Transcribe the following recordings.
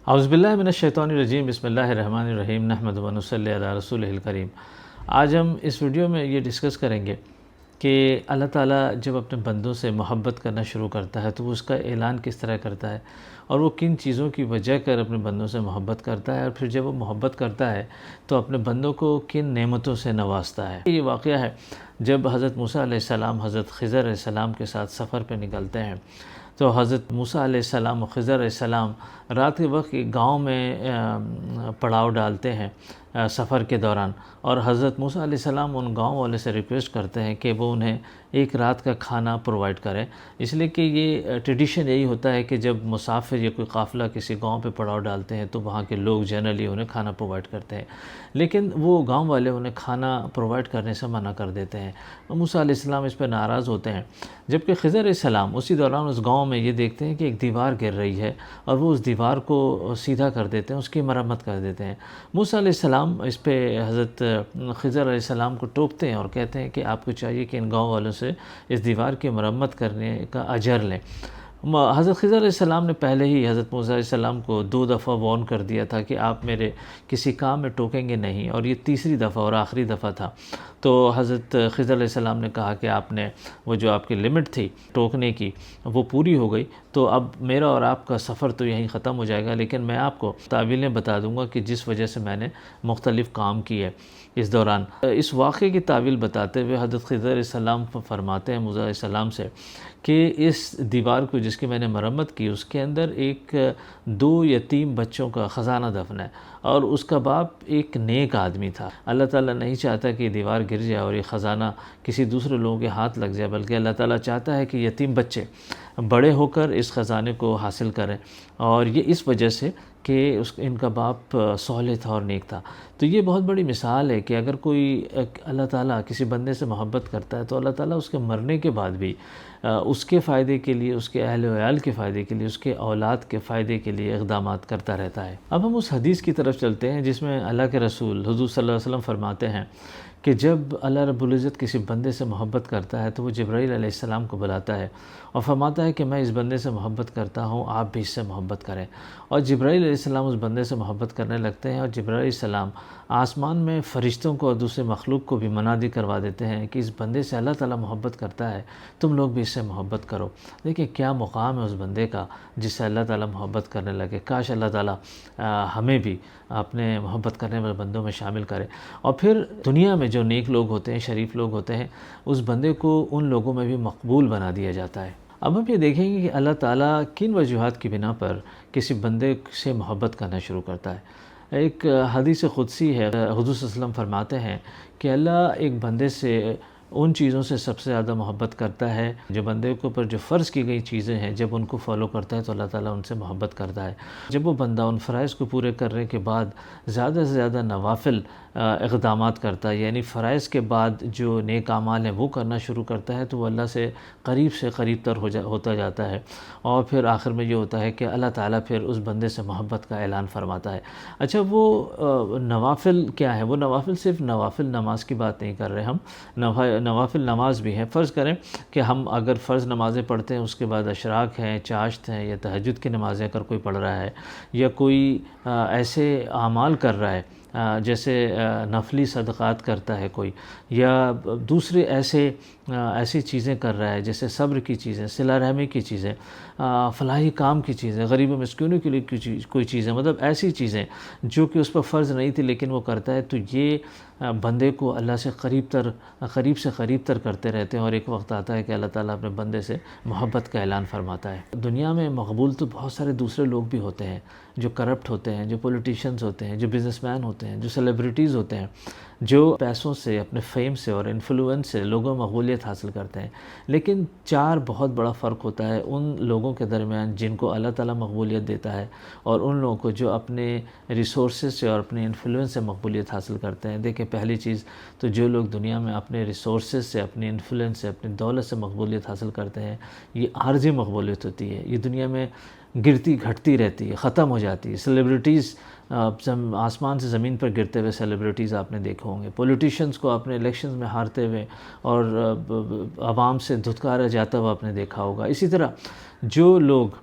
اعوذ باللہ من الشیطان الرجیم، بسم اللہ الرحمن الرحیم، نحمد و نصلی علی رسولہ الکریم۔ آج ہم اس ویڈیو میں یہ ڈسکس کریں گے کہ اللہ تعالیٰ جب اپنے بندوں سے محبت کرنا شروع کرتا ہے تو وہ اس کا اعلان کس طرح کرتا ہے، اور وہ کن چیزوں کی وجہ کر اپنے بندوں سے محبت کرتا ہے، اور پھر جب وہ محبت کرتا ہے تو اپنے بندوں کو کن نعمتوں سے نوازتا ہے۔ یہ واقعہ ہے جب حضرت موسیٰ علیہ السلام حضرت خضر علیہ السلام کے ساتھ سفر پہ نکلتے ہیں، تو حضرت موسیٰ علیہ السلام و خضر علیہ السلام رات کے وقت ایک گاؤں میں پڑاؤ ڈالتے ہیں سفر کے دوران، اور حضرت موسیٰ علیہ السلام ان گاؤں والے سے ریکویسٹ کرتے ہیں کہ وہ انہیں ایک رات کا کھانا پرووائڈ کریں، اس لیے کہ یہ ٹریڈیشن یہی ہوتا ہے کہ جب مسافر یا کوئی قافلہ کسی گاؤں پہ پڑاؤ ڈالتے ہیں تو وہاں کے لوگ جنرلی انہیں کھانا پرووائڈ کرتے ہیں، لیکن وہ گاؤں والے انہیں کھانا پرووائڈ کرنے سے منع کر دیتے ہیں۔ موسیٰ علیہ السلام اس پہ ناراض ہوتے ہیں، جبکہ خضر علیہ السلام اسی دوران اس گاؤں میں یہ دیکھتے ہیں کہ ایک دیوار گر رہی ہے، اور وہ اس دیوار کو سیدھا کر دیتے ہیں، اس کی مرمت کر دیتے ہیں۔ موسیٰ علیہ السلام اس پہ حضرت خضر علیہ السلام کو ٹوکتے ہیں اور کہتے ہیں کہ آپ کو چاہیے کہ ان گاؤں والوں سے اس دیوار کی مرمت کرنے کا اجر لیں۔ حضرت خضر علیہ السلام نے پہلے ہی حضرت موسیٰ علیہ السلام کو 2 دفعہ وارن کر دیا تھا کہ آپ میرے کسی کام میں ٹوکیں گے نہیں، اور یہ تیسری دفعہ اور آخری دفعہ تھا۔ تو حضرت خضر علیہ السلام نے کہا کہ آپ نے وہ جو آپ کی لمٹ تھی ٹوکنے کی وہ پوری ہو گئی، تو اب میرا اور آپ کا سفر تو یہیں ختم ہو جائے گا، لیکن میں آپ کو تعویلیں بتا دوں گا کہ جس وجہ سے میں نے مختلف کام کیے اس دوران۔ اس واقعے کی تعویل بتاتے ہوئے حضرت خضر علیہ السلام فرماتے ہیں موسیٰ علیہ السلام سے کہ اس دیوار کو جس کی میں نے مرمت کی اس کے اندر ایک 2 یتیم بچوں کا خزانہ دفن ہے، اور اس کا باپ ایک نیک آدمی تھا۔ اللہ تعالیٰ نہیں چاہتا کہ یہ دیوار گر جائے اور یہ خزانہ کسی دوسرے لوگوں کے ہاتھ لگ جائے، بلکہ اللہ تعالیٰ چاہتا ہے کہ یتیم بچے بڑے ہو کر اس خزانے کو حاصل کریں، اور یہ اس وجہ سے کہ ان کا باپ صالح تھا اور نیک تھا۔ تو یہ بہت بڑی مثال ہے کہ اگر کوئی اللہ تعالیٰ کسی بندے سے محبت کرتا ہے تو اللہ تعالیٰ اس کے مرنے کے بعد بھی اس کے فائدے کے لیے، اس کے اہل و عیال کے فائدے کے لیے، اس کے اولاد کے فائدے کے لیے اقدامات کرتا رہتا ہے۔ اب ہم اس حدیث کی طرف چلتے ہیں جس میں اللہ کے رسول حضور صلی اللہ علیہ وسلم فرماتے ہیں کہ جب اللہ رب العزت کسی بندے سے محبت کرتا ہے تو وہ جبرائیل علیہ السلام کو بلاتا ہے اور فرماتا ہے کہ میں اس بندے سے محبت کرتا ہوں، آپ بھی اس سے محبت کریں، اور جبرائیل علیہ السلام اس بندے سے محبت کرنے لگتے ہیں، اور جبرائیل علیہ السلام آسمان میں فرشتوں کو اور دوسرے مخلوق کو بھی منادی کروا دیتے ہیں کہ اس بندے سے اللہ تعالیٰ محبت کرتا ہے، تم لوگ بھی اس سے محبت کرو۔ دیکھیں کیا مقام ہے اس بندے کا جس سے اللہ تعالیٰ محبت کرنے لگے۔ کاش اللہ تعالیٰ ہمیں بھی اپنے محبت کرنے والے بندوں میں شامل کرے، اور پھر دنیا میں جو نیک لوگ ہوتے ہیں، شریف لوگ ہوتے ہیں، اس بندے کو ان لوگوں میں بھی مقبول بنا دیا جاتا ہے۔ اب ہم یہ دیکھیں گے کہ اللہ تعالیٰ کن وجوہات کی بنا پر کسی بندے سے محبت کرنا شروع کرتا ہے۔ ایک حدیث قدسی ہے، حضور صلی اللہ علیہ وسلم فرماتے ہیں کہ اللہ ایک بندے سے ان چیزوں سے سب سے زیادہ محبت کرتا ہے جو بندے کے اوپر جو فرض کی گئی چیزیں ہیں، جب ان کو فالو کرتا ہے تو اللہ تعالیٰ ان سے محبت کرتا ہے۔ جب وہ بندہ ان فرائض کو پورے کرنے کے بعد زیادہ سے زیادہ نوافل اقدامات کرتا ہے، یعنی فرائض کے بعد جو نیک اعمال ہیں وہ کرنا شروع کرتا ہے، تو وہ اللہ سے قریب تر ہوتا جاتا ہے، اور پھر آخر میں یہ ہوتا ہے کہ اللہ تعالیٰ پھر اس بندے سے محبت کا اعلان فرماتا ہے۔ اچھا، وہ نوافل کیا ہے؟ وہ نوافل صرف نوافل نماز کی بات نہیں کر رہے ہم، نوافل نماز بھی ہیں۔ فرض کریں کہ ہم اگر فرض نمازیں پڑھتے ہیں، اس کے بعد اشراق ہیں، چاشت ہیں، یا تہجد کی نمازیں اگر کوئی پڑھ رہا ہے، یا کوئی ایسے اعمال کر رہا ہے جیسے نفلی صدقات کرتا ہے کوئی، یا دوسرے ایسی چیزیں کر رہا ہے جیسے صبر کی چیزیں، صلہ رحمی کی چیزیں، فلاحی کام کی چیزیں، غریب و مسکینوں کے لیے کوئی چیزیں، مطلب ایسی چیزیں جو کہ اس پر فرض نہیں تھی لیکن وہ کرتا ہے، تو یہ بندے کو اللہ سے قریب تر کرتے رہتے ہیں، اور ایک وقت آتا ہے کہ اللہ تعالیٰ اپنے بندے سے محبت کا اعلان فرماتا ہے۔ دنیا میں مقبول تو بہت سارے دوسرے لوگ بھی ہوتے ہیں جو کرپٹ ہوتے ہیں، جو پولیٹیشینز ہوتے ہیں، جو بزنس مین ہوتے ہیں، جو سیلیبریٹیز ہوتے ہیں، جو پیسوں سے، اپنے فیم سے اور انفلوئنس سے لوگوں میں مقبولیت حاصل کرتے ہیں، لیکن 4 بہت بڑا فرق ہوتا ہے ان لوگوں کے درمیان جن کو اللہ تعالیٰ مقبولیت دیتا ہے، اور ان لوگوں کو جو اپنے ریسورسز سے اور اپنے انفلوئنس سے مقبولیت حاصل کرتے ہیں۔ دیکھیں پہلی چیز تو جو لوگ دنیا میں اپنے ریسورسز سے، اپنے انفلوئنس سے، اپنی دولت سے مقبولیت حاصل کرتے ہیں، یہ عارضی مقبولیت ہوتی ہے، یہ دنیا میں گرتی گھٹتی رہتی ہے، ختم ہو جاتی ہے۔ سیلیبریٹیز آسمان سے زمین پر گرتے ہوئے سیلیبریٹیز آپ نے دیکھے ہوں گے، پولیٹیشینز کو اپنے الیکشنز میں ہارتے ہوئے اور عوام سے دھتکارا جاتا ہوا آپ نے دیکھا ہوگا۔ اسی طرح جو لوگ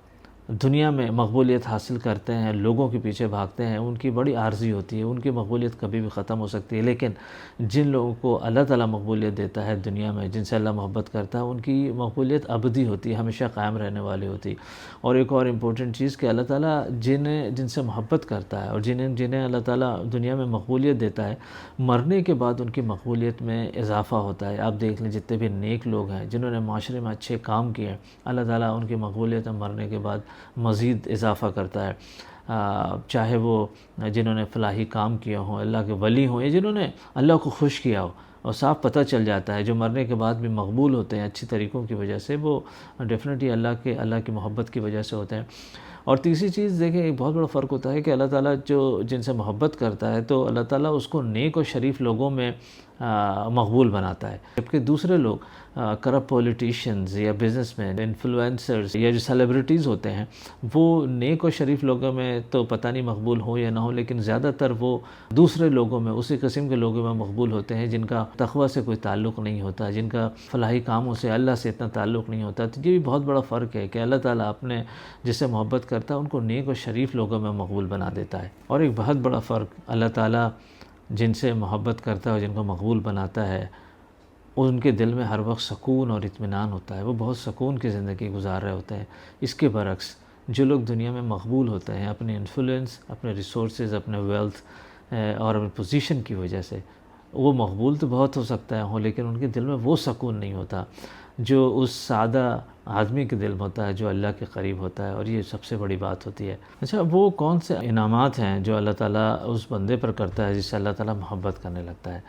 دنیا میں مقبولیت حاصل کرتے ہیں، لوگوں کے پیچھے بھاگتے ہیں، ان کی بڑی عارضی ہوتی ہے، ان کی مقبولیت کبھی بھی ختم ہو سکتی ہے، لیکن جن لوگوں کو اللہ تعالیٰ مقبولیت دیتا ہے دنیا میں، جن سے اللہ محبت کرتا ہے، ان کی مقبولیت ابدی ہوتی ہے، ہمیشہ قائم رہنے والی ہوتی ہے۔ اور ایک اور امپورٹنٹ چیز کہ اللہ تعالیٰ جن سے محبت کرتا ہے اور جنہیں اللہ تعالیٰ دنیا میں مقبولیت دیتا ہے، مرنے کے بعد ان کی مقبولیت میں اضافہ ہوتا ہے۔ آپ دیکھ لیں جتنے بھی نیک لوگ ہیں جنہوں نے معاشرے میں اچھے کام کیے ہیں، اللہ تعالیٰ ان کی مقبولیت میں مرنے کے بعد مزید اضافہ کرتا ہے، چاہے وہ جنہوں نے فلاحی کام کیا ہوں، اللہ کے ولی ہوں، یا جنہوں نے اللہ کو خوش کیا ہو، اور صاف پتہ چل جاتا ہے جو مرنے کے بعد بھی مقبول ہوتے ہیں اچھی طریقوں کی وجہ سے، وہ ڈیفینیٹلی اللہ کی محبت کی وجہ سے ہوتے ہیں۔ اور تیسری چیز دیکھیں، ایک بہت بڑا فرق ہوتا ہے کہ اللہ تعالیٰ جن سے محبت کرتا ہے تو اللہ تعالیٰ اس کو نیک اور شریف لوگوں میں مقبول بناتا ہے، جبکہ دوسرے لوگ کرپٹ پولیٹیشنز یا بزنس مین، انفلوئنسرز یا جو سیلیبریٹیز ہوتے ہیں، وہ نیک اور شریف لوگوں میں تو پتہ نہیں مقبول ہوں یا نہ ہوں، لیکن زیادہ تر وہ دوسرے لوگوں میں، اسی قسم کے لوگوں میں مقبول ہوتے ہیں جن کا تقویٰ سے کوئی تعلق نہیں ہوتا، جن کا فلاحی کاموں سے اللہ سے اتنا تعلق نہیں ہوتا۔ تو یہ بھی بہت بڑا فرق ہے کہ اللہ تعالیٰ اپنے جس سے محبت کرتا ہے ان کو نیک اور شریف لوگوں میں مقبول بنا دیتا ہے۔ اور ایک بہت بڑا فرق، اللہ تعالیٰ جن سے محبت کرتا ہے اور جن کو مقبول بناتا ہے، ان کے دل میں ہر وقت سکون اور اطمینان ہوتا ہے، وہ بہت سکون کی زندگی گزار رہے ہوتے ہیں۔ اس کے برعکس جو لوگ دنیا میں مقبول ہوتے ہیں اپنے انفلوئنس، اپنے ریسورسز، اپنے ویلتھ اور اپنے پوزیشن کی وجہ سے، وہ مقبول تو بہت ہو سکتا ہے لیکن ان کے دل میں وہ سکون نہیں ہوتا جو اس سادہ آدمی کے دل میں ہوتا ہے جو اللہ کے قریب ہوتا ہے، اور یہ سب سے بڑی بات ہوتی ہے۔ اچھا، وہ کون سے انعامات ہیں جو اللہ تعالیٰ اس بندے پر کرتا ہے جس سے اللہ تعالیٰ محبت کرنے لگتا ہے؟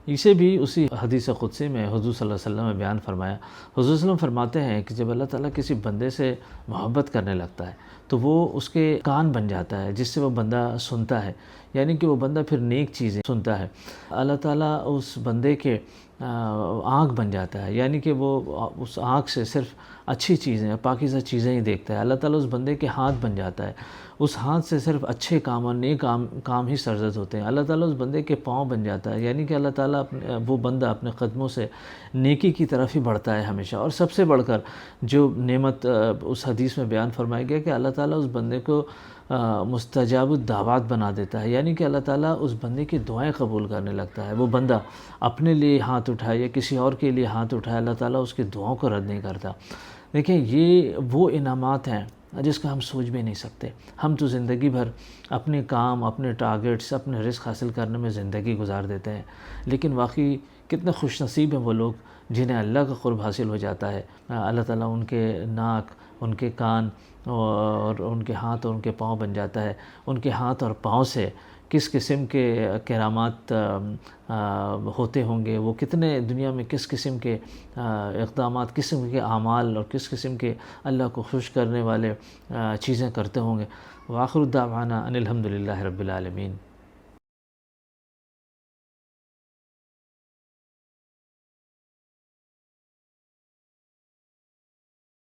اسے بھی اسی حدیث قدسی میں حضور صلی اللہ علیہ وسلم نے بیان فرمایا۔ حضور صلی اللہ علیہ وسلم فرماتے ہیں کہ جب اللہ تعالیٰ کسی بندے سے محبت کرنے لگتا ہے تو وہ اس کے کان بن جاتا ہے جس سے وہ بندہ سنتا ہے، یعنی کہ وہ بندہ پھر نیک چیزیں سنتا ہے۔ اللہ تعالیٰ اس بندے کے آنکھ بن جاتا ہے، یعنی کہ وہ اس آنکھ سے صرف اچھی چیزیں، پاکیزہ چیزیں ہی دیکھتا ہے۔ اللہ تعالیٰ اس بندے کے ہاتھ بن جاتا ہے، اس ہاتھ سے صرف اچھے کام اور نیک کام ہی سرزد ہوتے ہیں۔ اللہ تعالیٰ اس بندے کے پاؤں بن جاتا ہے، یعنی کہ اللہ تعالیٰ وہ بندہ اپنے قدموں سے نیکی کی طرف ہی بڑھتا ہے ہمیشہ۔ اور سب سے بڑھ کر جو نعمت اس حدیث میں بیان فرمایا گیا کہ اللہ تعالیٰ اس بندے کو مستجاب الدعوات بنا دیتا ہے، یعنی کہ اللہ تعالیٰ اس بندے کی دعائیں قبول کرنے لگتا ہے۔ وہ بندہ اپنے لیے ہاتھ اٹھائے یا کسی اور کے لیے ہاتھ اٹھائے، اللہ تعالیٰ اس کی دعاؤں کو رد نہیں کرتا۔ دیکھیں، یہ وہ انعامات ہیں جس کا ہم سوچ بھی نہیں سکتے۔ ہم تو زندگی بھر اپنے کام، اپنے ٹارگٹس، اپنے رزق حاصل کرنے میں زندگی گزار دیتے ہیں، لیکن واقعی کتنے خوش نصیب ہیں وہ لوگ جنہیں اللہ کا قرب حاصل ہو جاتا ہے۔ اللہ تعالیٰ ان کے ناک، ان کے کان اور ان کے ہاتھ اور ان کے پاؤں بن جاتا ہے۔ ان کے ہاتھ اور پاؤں سے کس قسم کے کرامات ہوتے ہوں گے، وہ کتنے دنیا میں کس قسم کے اقدامات، کس قسم کے اعمال اور کس قسم کے اللہ کو خوش کرنے والے چیزیں کرتے ہوں گے۔ وآخر دعوانا ان الحمد للہ رب العالمین۔